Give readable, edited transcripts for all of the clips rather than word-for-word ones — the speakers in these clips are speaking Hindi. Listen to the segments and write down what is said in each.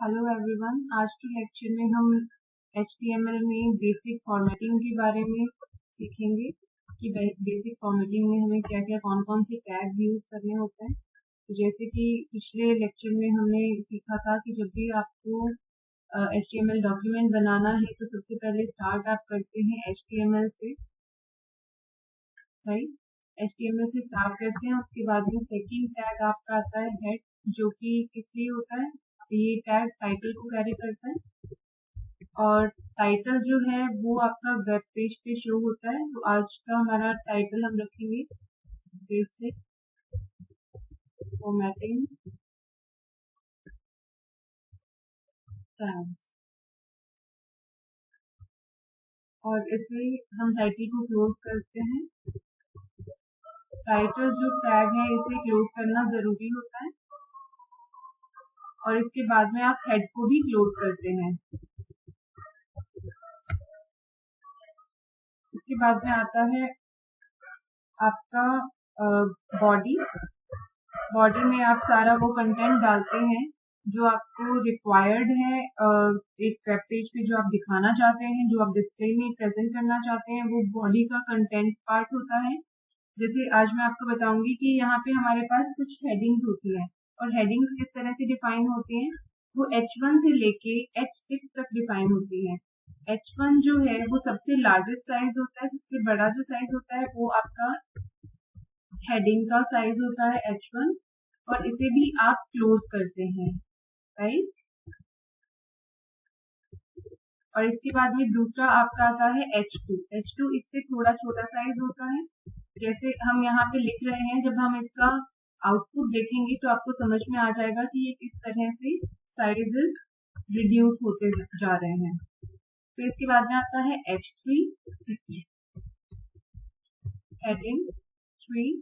हेलो एवरीवन, आज के लेक्चर में हम HTML में बेसिक फॉर्मेटिंग के बारे में सीखेंगे कि बेसिक फॉर्मेटिंग में हमें क्या क्या कौन कौन से टैग्स यूज करने होते हैं। तो जैसे कि पिछले लेक्चर में हमने सीखा था कि जब भी आपको HTML डॉक्यूमेंट बनाना है तो सबसे पहले स्टार्ट आप करते हैं HTML से, राइट। HTML से स्टार्ट करते हैं, उसके बाद में सेकंड टैग आपका आता है हेड, जो कि किस लिए होता है, ये टैग टाइटल को कैरी करता है और टाइटल जो है वो आपका वेब पेज पे शो होता है। तो आज का हमारा टाइटल हम रखेंगे बेसिक फॉर्मेटिंग टैग्स, और इसे हम टाइटल को क्लोज करते हैं। टाइटल जो टैग है इसे क्लोज करना जरूरी होता है और इसके बाद में आप हेड को भी क्लोज करते हैं। इसके बाद में आता है आपका बॉडी। बॉडी में आप सारा वो कंटेंट डालते हैं जो आपको रिक्वायर्ड है एक वेब पेज पे, जो आप दिखाना चाहते हैं, जो आप डिस्प्ले में प्रेजेंट करना चाहते हैं, वो बॉडी का कंटेंट पार्ट होता है। जैसे आज मैं आपको बताऊंगी कि यहाँ पे हमारे पास कुछ हेडिंग्स होती हैं और हेडिंग्स किस तरह से डिफाइन होती हैं। वो H1 से लेके H6 तक डिफाइन होती है। H1 जो है वो सबसे लार्जेस्ट साइज होता है, सबसे बड़ा जो साइज होता है वो आपका हेडिंग का साइज होता है H1, और इसे भी आप क्लोज करते हैं, राइट। और इसके बाद में दूसरा आपका आता है H2। H2 इससे थोड़ा छोटा साइज होता है। जैसे हम यहाँ पे लिख रहे हैं, जब हम इसका आउटपुट देखेंगे तो आपको समझ में आ जाएगा कि ये किस तरह से साइजेस रिड्यूस होते जा रहे हैं। फिर इसके बाद में आता है H3, हेडिंग 3,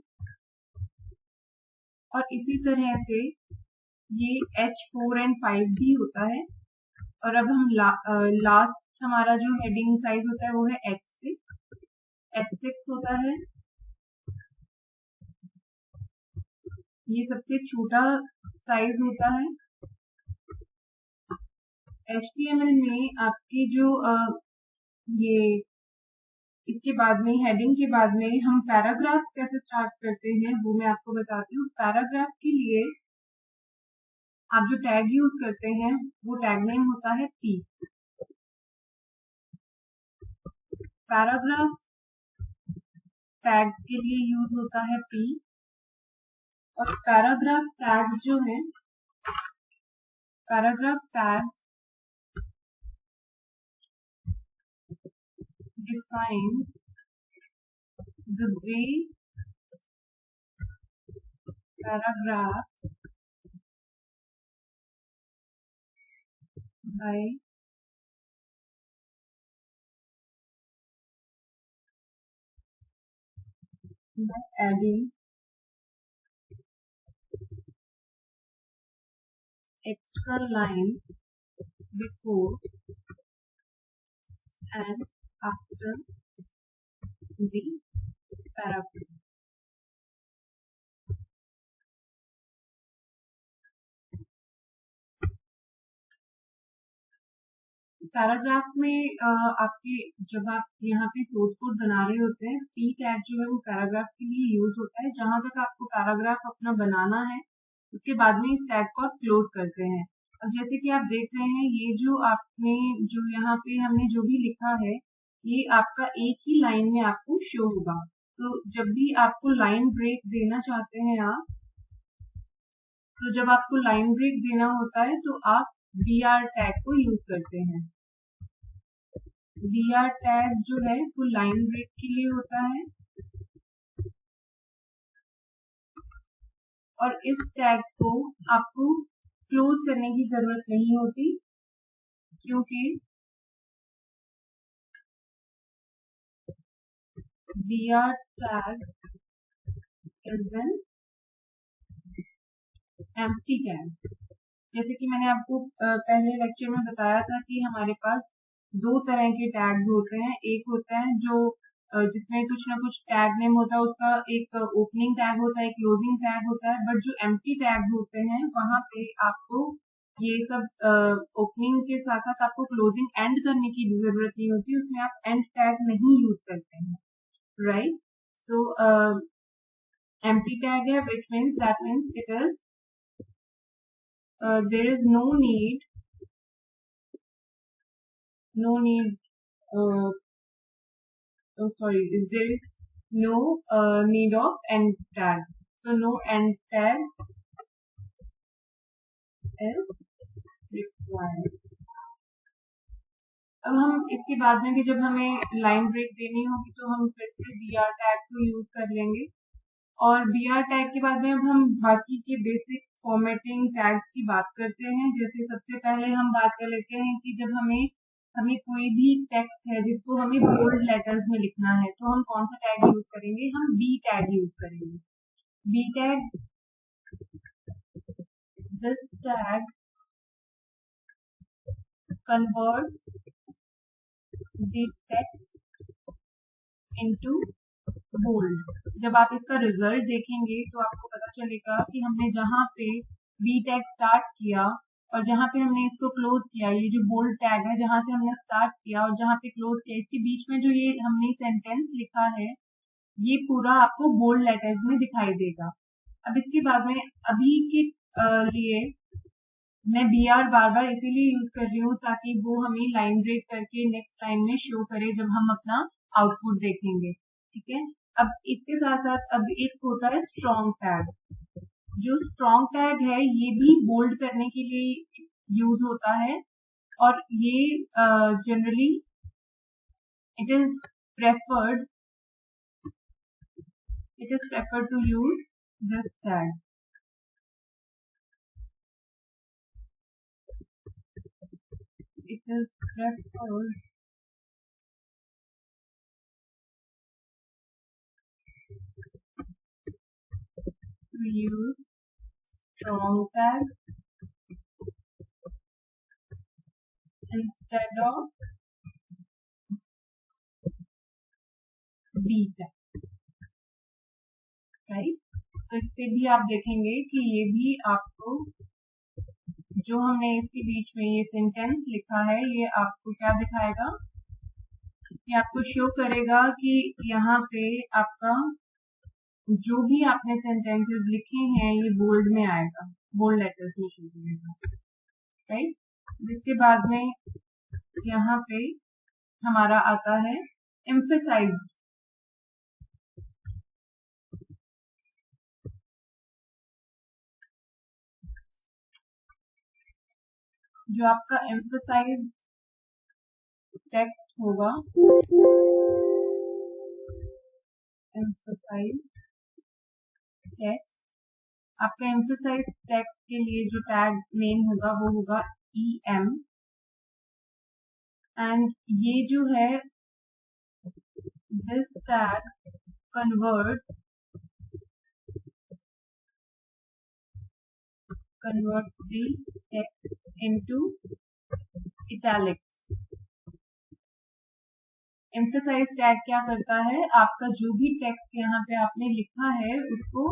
और इसी तरह से ये H4 एंड 5 भी होता है। और अब हम लास्ट हमारा जो हेडिंग साइज होता है वो है H6। H6 होता है, ये सबसे छोटा साइज होता है। HTML में आपकी जो ये इसके बाद में हेडिंग के बाद में हम पैराग्राफ्स कैसे स्टार्ट करते हैं वो मैं आपको बताती हूँ। पैराग्राफ के लिए आप जो टैग यूज करते हैं वो टैग नेम होता है P। पैराग्राफ टैग्स के लिए यूज होता है P, और पैराग्राफ टैग्स जो है, paragraph tags defines the way paragraphs by adding extra line before and after the paragraph। Paragraph में आपके जब आप यहाँ पे सोर्स कोड बना रहे होते हैं, P टैग जो है वो पैराग्राफ के लिए यूज होता है। जहां तक आपको पैराग्राफ अपना बनाना है उसके बाद में इस टैग को आप क्लोज करते हैं। अब जैसे कि आप देख रहे हैं, ये जो आपने जो यहाँ पे हमने जो भी लिखा है ये आपका एक ही लाइन में आपको शो होगा। तो जब भी आपको लाइन ब्रेक देना चाहते हैं आप, तो जब आपको लाइन ब्रेक देना होता है तो आप BR टैग को यूज करते हैं। BR टैग जो है वो लाइन ब्रेक के लिए होता है, और इस टैग को आपको क्लोज करने की जरूरत नहीं होती, क्योंकि BR tag is an empty tag. जैसे कि मैंने आपको पहले लेक्चर में बताया था कि हमारे पास दो तरह के टैग्स होते हैं। एक होता है जो जिसमें कुछ ना कुछ टैग नेम होता है, उसका एक ओपनिंग टैग होता है, एक क्लोजिंग टैग होता है। बट जो एम्प्टी टैग्स होते हैं वहां पे आपको ये सब ओपनिंग के साथ साथ आपको क्लोजिंग एंड करने की भी जरूरत नहीं होती, उसमें आप एंड टैग नहीं यूज करते हैं, राइट। सो empty tag है, which means that means it is there is no need uh, oh sorry, there is no need of end tag, so no end tag is required। अब हम इसके बाद में भी जब हमें लाइन ब्रेक देनी होगी तो हम फिर से br टैग को यूज कर लेंगे, और br टैग के बाद में अब हम बाकी के बेसिक फॉर्मेटिंग टैग्स की बात करते हैं। जैसे सबसे पहले हम बात कर लेते हैं कि जब हमें कोई भी टेक्स्ट है जिसको हमें बोल्ड लेटर्स में लिखना है तो हम कौन सा टैग यूज करेंगे, हम बी टैग यूज करेंगे। B tag, this tag converts the text into bold. जब आप इसका रिजल्ट देखेंगे तो आपको पता चलेगा कि हमने जहां पे बी टैग स्टार्ट किया और जहां पे हमने इसको क्लोज किया, ये जो बोल्ड टैग है जहां से हमने स्टार्ट किया और जहां पे क्लोज किया, इसके बीच में जो ये हमने सेंटेंस लिखा है ये पूरा आपको बोल्ड लेटर्स में दिखाई देगा। अब इसके बाद में अभी के लिए मैं बी आर बार बार इसीलिए यूज कर रही हूँ ताकि वो हमें लाइन ब्रेक करके नेक्स्ट लाइन में शो करे जब हम अपना आउटपुट देखेंगे, ठीक है। अब इसके साथ साथ अब एक होता है स्ट्रॉन्ग टैग। जो स्ट्रॉन्ग टैग है ये भी बोल्ड करने के लिए यूज होता है, और ये generally it is preferred to use this tag. It is preferred to use strong tag instead of B tag, right. तो इससे भी आप देखेंगे कि ये भी आपको जो हमने इसके बीच में ये सेंटेंस लिखा है ये आपको क्या दिखाएगा, ये आपको शो करेगा कि यहाँ पे आपका जो भी आपने सेंटेंसेस लिखे हैं ये बोल्ड में आएगा, बोल्ड लेटर्स में शो करेगा, राइट। जिसके बाद में यहाँ पे हमारा आता है एम्फेसाइज्ड। जो आपका एम्फेसाइज्ड टेक्स्ट होगा, एम्फेसाइज्ड टेक्स्ट, आपका एम्फेसाइज्ड टेक्स्ट के लिए जो टैग नेम होगा वो होगा EM, एंड ये जो है this tag converts the text into italics। Emphasise tag क्या करता है, आपका जो भी टेक्स्ट यहाँ पे आपने लिखा है उसको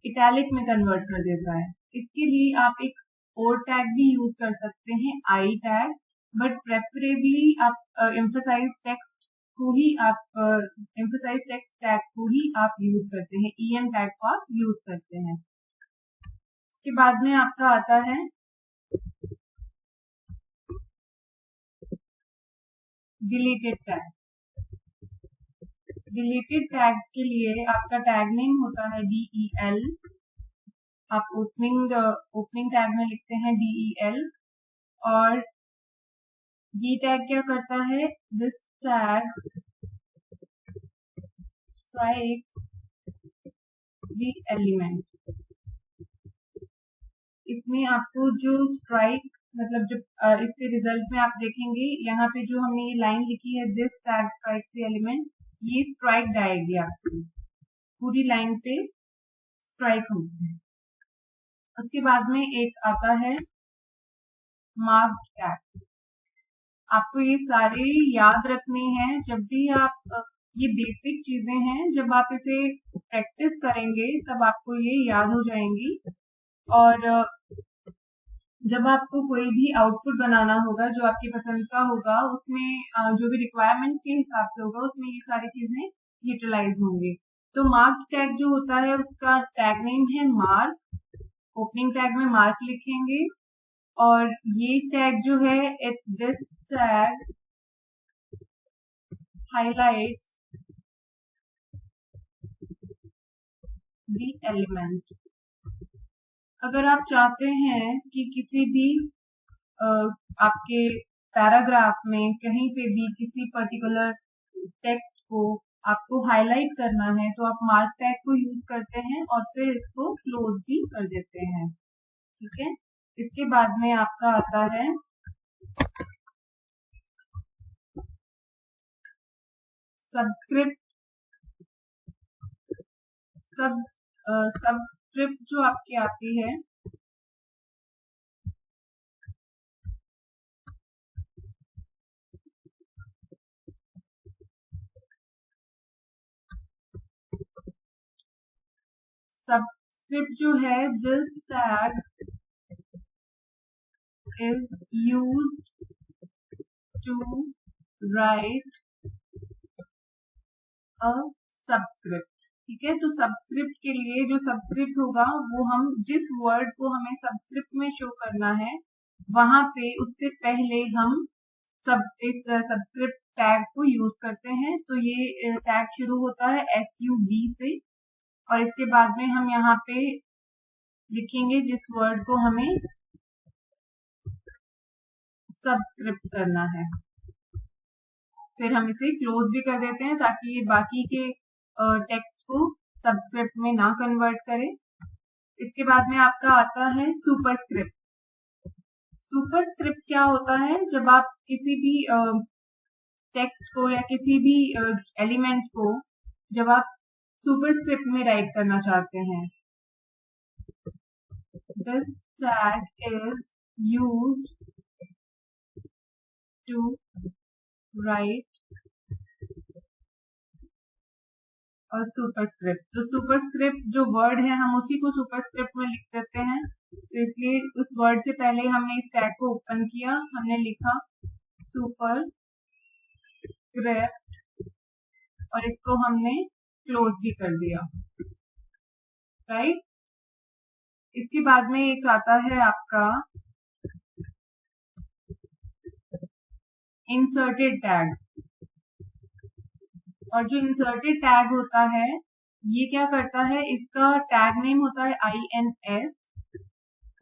इटैलिक में कन्वर्ट कर देता है। इसके लिए आप एक और टैग भी यूज कर सकते हैं, आई टैग, बट प्रेफरेबली आप एम्फेसाइज टेक्स्ट को ही आप एम्फेसाइज टेक्स्ट टैग को ही आप यूज करते हैं, EM टैग को आप यूज करते हैं। इसके बाद में आपका आता है डिलीटेड टैग। डिलीटेड टैग के लिए आपका टैग नेम होता है DEL, आप ओपनिंग टैग में लिखते हैं DEL, और ये टैग क्या करता है, this tag strikes the element. इसमें आपको जो स्ट्राइक मतलब जब इसके रिजल्ट में आप देखेंगे यहाँ पे जो हमने ये लाइन लिखी है this tag strikes the element, ये स्ट्राइक आएगी आपकी पूरी लाइन पे स्ट्राइक होगी। उसके बाद में एक आता है मार्क्ड टैग। आपको ये सारे याद रखने हैं, जब भी आप ये बेसिक चीजें हैं, जब आप इसे प्रैक्टिस करेंगे तब आपको ये याद हो जाएंगी। और जब आपको कोई भी आउटपुट बनाना होगा जो आपकी पसंद का होगा, उसमें जो भी रिक्वायरमेंट के हिसाब से होगा उसमें ये सारी चीजें यूटिलाइज होंगी। तो मार्क टैग जो होता है उसका टैग नेम है मार्क। ओपनिंग टैग में मार्क लिखेंगे और ये टैग जो है this tag highlights the element. अगर आप चाहते हैं कि किसी भी आपके पैराग्राफ में कहीं पे भी किसी पर्टिकुलर टेक्स्ट को आपको हाईलाइट करना है तो आप मार्क टैग को यूज करते हैं और फिर इसको क्लोज भी कर देते हैं। ठीक है, इसके बाद में आपका आता है सबस्क्रिप्ट। सबस्क्रिप्ट जो आपकी आती है सबस्क्रिप्ट जो है this tag is used to write a subscript. ठीक है, तो सबस्क्रिप्ट के लिए जो सबस्क्रिप्ट होगा वो हम जिस वर्ड को हमें सबस्क्रिप्ट में शो करना है वहां पे उससे पहले हम इस सबस्क्रिप्ट टैग को यूज करते हैं। तो ये टैग शुरू होता है SUB से और इसके बाद में हम यहाँ पे लिखेंगे जिस वर्ड को हमें सबस्क्रिप्ट करना है। फिर हम इसे क्लोज भी कर देते हैं ताकि ये बाकी के टेक्स्ट को सबस्क्रिप्ट में ना कन्वर्ट करे। इसके बाद में आपका आता है सुपरस्क्रिप्ट। सुपरस्क्रिप्ट क्या होता है? जब आप किसी भी टेक्स्ट को या किसी भी एलिमेंट को जब आप सुपरस्क्रिप्ट में राइट करना चाहते हैं। This tag is used to write और सुपरस्क्रिप्ट। तो सुपरस्क्रिप्ट जो वर्ड है हम उसी को सुपरस्क्रिप्ट में लिख देते हैं। तो इसलिए उस वर्ड से पहले हमने इस टैग को ओपन किया, हमने लिखा सुपरस्क्रिप्ट और इसको हमने क्लोज भी कर दिया। राइट, इसके बाद में एक आता है आपका इंसर्टेड टैग। और जो इंसर्टेड टैग होता है ये क्या करता है? इसका टैग नेम होता है INS।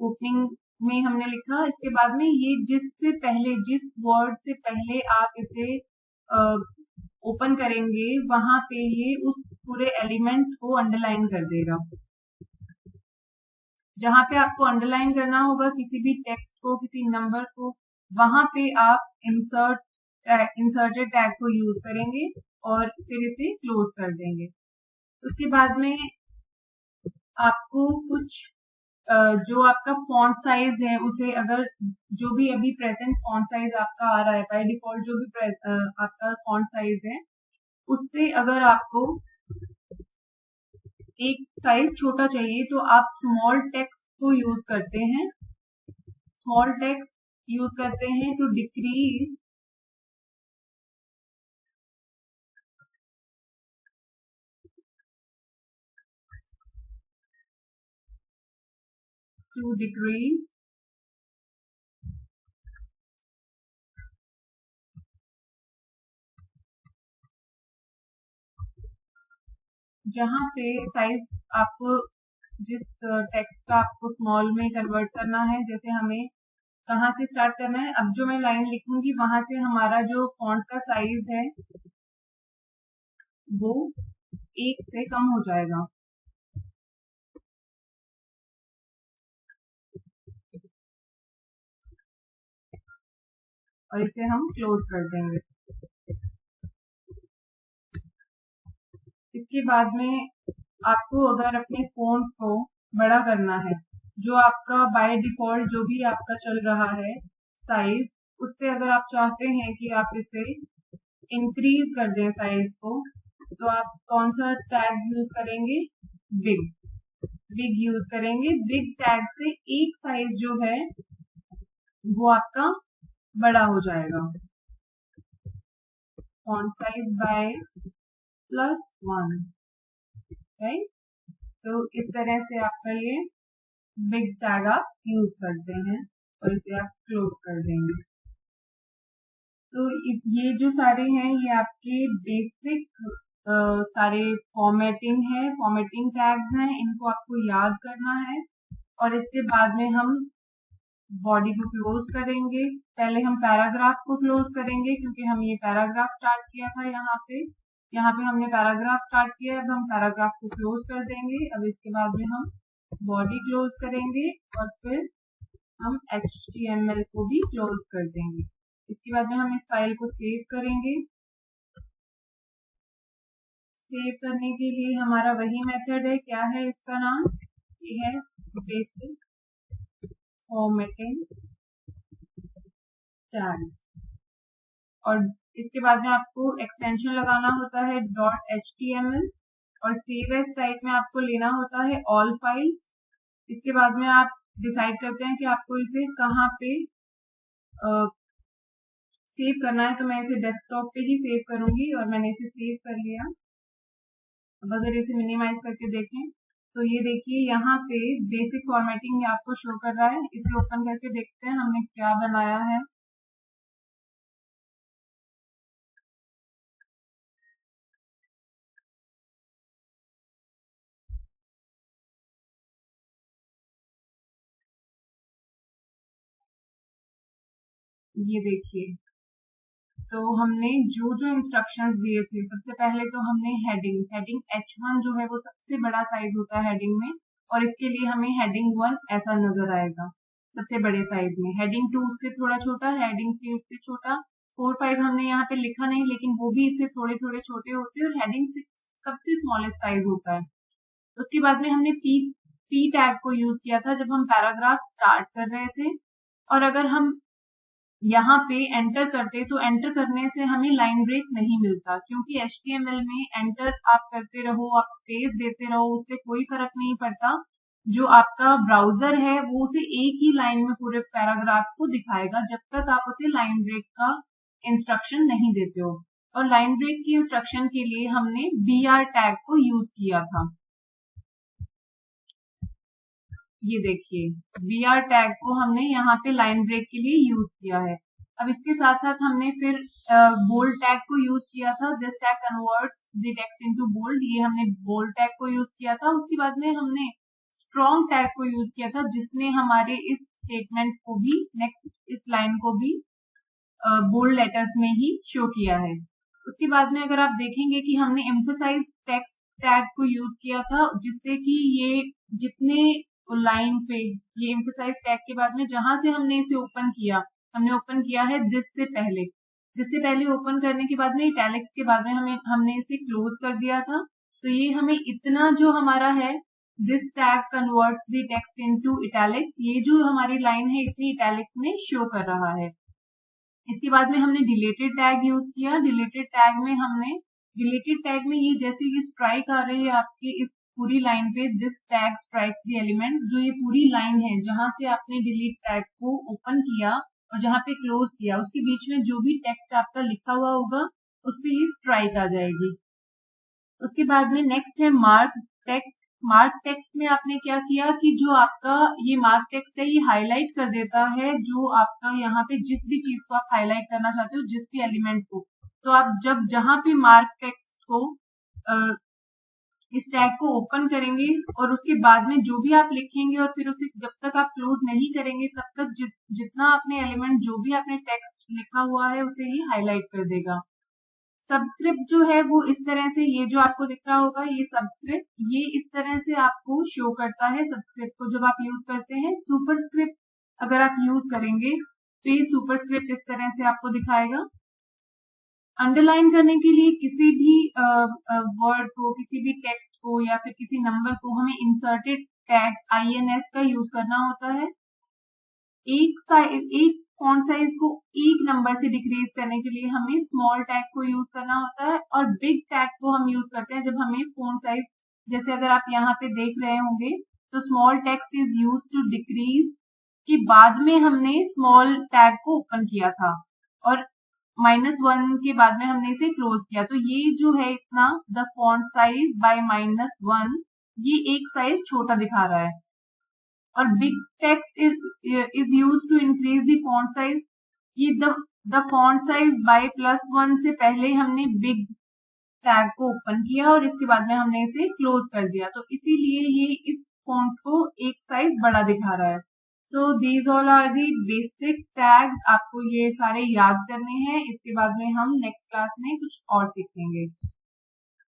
ओपनिंग में हमने लिखा, इसके बाद में ये जिससे पहले जिस वर्ड से पहले आप इसे ओपन करेंगे वहां पे ये उस पूरे एलिमेंट को अंडरलाइन कर देगा। जहां पे आपको अंडरलाइन करना होगा किसी भी टेक्स्ट को, किसी नंबर को, वहां पे आप इंसर्टेड टैग को यूज करेंगे और फिर इसे क्लोज कर देंगे। उसके बाद में आपको कुछ जो आपका फॉन्ट साइज है उसे अगर जो भी अभी प्रेजेंट फॉन्ट साइज आपका आ रहा है बाय डिफॉल्ट जो भी आपका फॉन्ट साइज है उससे अगर आपको एक साइज छोटा चाहिए तो आप स्मॉल टेक्स्ट को यूज करते हैं। स्मॉल टेक्स्ट यूज करते हैं टू डिक्रीज जहां पे साइज आपको जिस टेक्स्ट का आपको स्मॉल में कन्वर्ट करना है, जैसे हमें कहाँ से स्टार्ट करना है, अब जो मैं लाइन लिखूंगी वहां से हमारा जो फॉन्ट का साइज है वो 1 से कम हो जाएगा। और इसे हम क्लोज कर देंगे। इसके बाद में आपको अगर अपने फोन को बड़ा करना है, जो आपका बाय डिफॉल्ट जो भी आपका चल रहा है साइज, उससे अगर आप चाहते हैं कि आप इसे इंक्रीज कर दें साइज को, तो आप कौन सा टैग यूज करेंगे? बिग यूज करेंगे। बिग टैग से एक साइज जो है वो आपका बड़ा हो जाएगा। Font size by +1, right. तो इस तरह से आपका ये बिग टैग आप यूज करते हैं और इसे आप क्लोज कर देंगे। तो ये जो सारे हैं ये आपके बेसिक सारे फॉर्मेटिंग है, फॉर्मेटिंग टैग्स हैं, इनको आपको याद करना है। और इसके बाद में हम बॉडी को क्लोज करेंगे। पहले हम पैराग्राफ को क्लोज करेंगे क्योंकि हम ये पैराग्राफ स्टार्ट किया था यहाँ पे हमने पैराग्राफ स्टार्ट किया। अब हम पैराग्राफ को क्लोज कर देंगे। अब इसके बाद में हम बॉडी क्लोज करेंगे और फिर हम HTML को भी क्लोज कर देंगे। इसके बाद में हम इस फाइल को सेव करेंगे। सेव करने के लिए हमारा वही मेथड है, क्या है इसका नाम, ये है बेसिक फॉर्मेटिंग टैग्स। और इसके बाद में आपको एक्सटेंशन लगाना होता है .html और सेव एज टाइप में आपको लेना होता है ऑल फाइल्स। इसके बाद में आप डिसाइड करते हैं कि आपको इसे कहाँ पे सेव करना है। तो मैं इसे डेस्कटॉप पे ही सेव करूंगी और मैंने इसे सेव कर लिया। अब अगर इसे मिनिमाइज करके देखें तो ये देखिए यहाँ पे बेसिक फॉर्मेटिंग आपको शो कर रहा है। इसे ओपन करके देखते हैं हमने क्या बनाया है। ये देखिए, तो हमने जो जो इंस्ट्रक्शंस दिए थे, सबसे पहले तो हमने हेडिंग H1 जो है वो सबसे बड़ा साइज होता है हेडिंग में, और इसके लिए हमें हेडिंग 1 ऐसा नजर आएगा सबसे बड़े साइज में। हेडिंग 2 उससे थोड़ा छोटा, हेडिंग 3 उससे छोटा, 4, 5 हमने यहाँ पे लिखा नहीं लेकिन वो भी इससे थोड़े थोड़े छोटे होते हैं, और हेडिंग 6 सबसे स्मॉलेस्ट साइज होता है। उसके बाद में हमने पी टैग को यूज किया था जब हम पैराग्राफ स्टार्ट कर रहे थे। और अगर हम यहाँ पे एंटर करते तो एंटर करने से हमें लाइन ब्रेक नहीं मिलता, क्योंकि HTML में एंटर आप करते रहो, आप स्पेस देते रहो, उससे कोई फर्क नहीं पड़ता। जो आपका ब्राउजर है वो उसे एक ही लाइन में पूरे पैराग्राफ को दिखाएगा जब तक आप उसे लाइन ब्रेक का इंस्ट्रक्शन नहीं देते हो। और लाइन ब्रेक की इंस्ट्रक्शन के लिए हमने BR टैग को यूज किया था। ये देखिए, BR टैग को हमने यहाँ पे लाइन ब्रेक के लिए यूज किया है। अब इसके साथ साथ हमने फिर बोल्ड टैग को यूज किया था। This tag converts the text into bold, ये हमने बोल्ड टैग को यूज किया था। उसके बाद में हमने स्ट्रॉन्ग टैग को यूज किया था जिसने हमारे इस स्टेटमेंट को भी, नेक्स्ट इस लाइन को भी बोल्ड लेटर्स में ही शो किया है। उसके बाद में अगर आप देखेंगे कि हमने एम्फसाइज टेक्स्ट टैग को यूज किया था, जिससे कि ये जितने लाइन पे, ये एम्फसाइज टैग के बाद में जहां से हमने इसे ओपन किया, हमने ओपन किया है दिस से पहले ओपन करने के बाद में इटैलिक्स के बाद में हमने इसे क्लोज कर दिया था। तो ये हमें इतना जो हमारा है, this tag converts the text into italics, ये जो हमारी लाइन है इतनी इटैलिक्स में शो कर रहा है। इसके बाद में हमने डिलीटेड टैग यूज किया। डिलीटेड टैग में ये जैसे ये स्ट्राइक आ रही है आपके इस पूरी लाइन पे, this tag strikes the element, जो ये पूरी लाइन है जहां से आपने डिलीट टैग को ओपन किया और जहां पे क्लोज किया, उसके बीच में जो भी टेक्स्ट आपका लिखा हुआ होगा उस पर ये स्ट्राइक आ जाएगी। उसके बाद में नेक्स्ट है मार्क टेक्स्ट। मार्क टेक्स्ट में आपने क्या किया कि जो आपका ये मार्क टेक्स्ट है ये हाईलाइट कर देता है जो आपका यहाँ पे जिस भी चीज को आप हाईलाइट करना चाहते हो, जिस भी एलिमेंट को। तो आप जब जहां पे मार्क टेक्स्ट को इस टैग को ओपन करेंगे और उसके बाद में जो भी आप लिखेंगे और फिर उसे जब तक आप क्लोज नहीं करेंगे तब तक जितना आपने एलिमेंट, जो भी आपने टेक्स्ट लिखा हुआ है उसे ही हाईलाइट कर देगा। सबस्क्रिप्ट जो है वो इस तरह से, ये जो आपको दिख रहा होगा ये सबस्क्रिप्ट, ये इस तरह से आपको शो करता है सबस्क्रिप्ट को जब आप यूज करते हैं। सुपरस्क्रिप्ट अगर आप यूज करेंगे तो ये सुपरस्क्रिप्ट इस तरह से आपको दिखाएगा। अंडरलाइन करने के लिए किसी भी वर्ड को, किसी भी टेक्स्ट को या फिर किसी नंबर को हमें इंसर्टेड टैग INS का यूज करना होता है। एक फॉन्ट साइज को एक नंबर से डिक्रीज करने के लिए हमें स्मॉल टैग को यूज करना होता है, और बिग टैग को हम यूज करते हैं जब हमें फॉन्ट साइज, जैसे अगर आप यहाँ पे देख रहे होंगे तो small text is use to decrease कि बाद में हमने स्मॉल टैग को ओपन किया था और -1 के बाद में हमने इसे क्लोज किया। तो ये जो है इतना द फॉन्ट साइज बाय -1 ये एक साइज छोटा दिखा रहा है। और big text is use to increase the font size. ये द फॉन्ट साइज बाय +1 से पहले हमने बिग टैग को ओपन किया और इसके बाद में हमने इसे क्लोज कर दिया, तो इसीलिए ये इस फॉन्ट को एक साइज बड़ा दिखा रहा है। So these all are the basic tags, आपको ये सारे याद करने हैं। इसके बाद में हम नेक्स्ट क्लास में कुछ और सीखेंगे।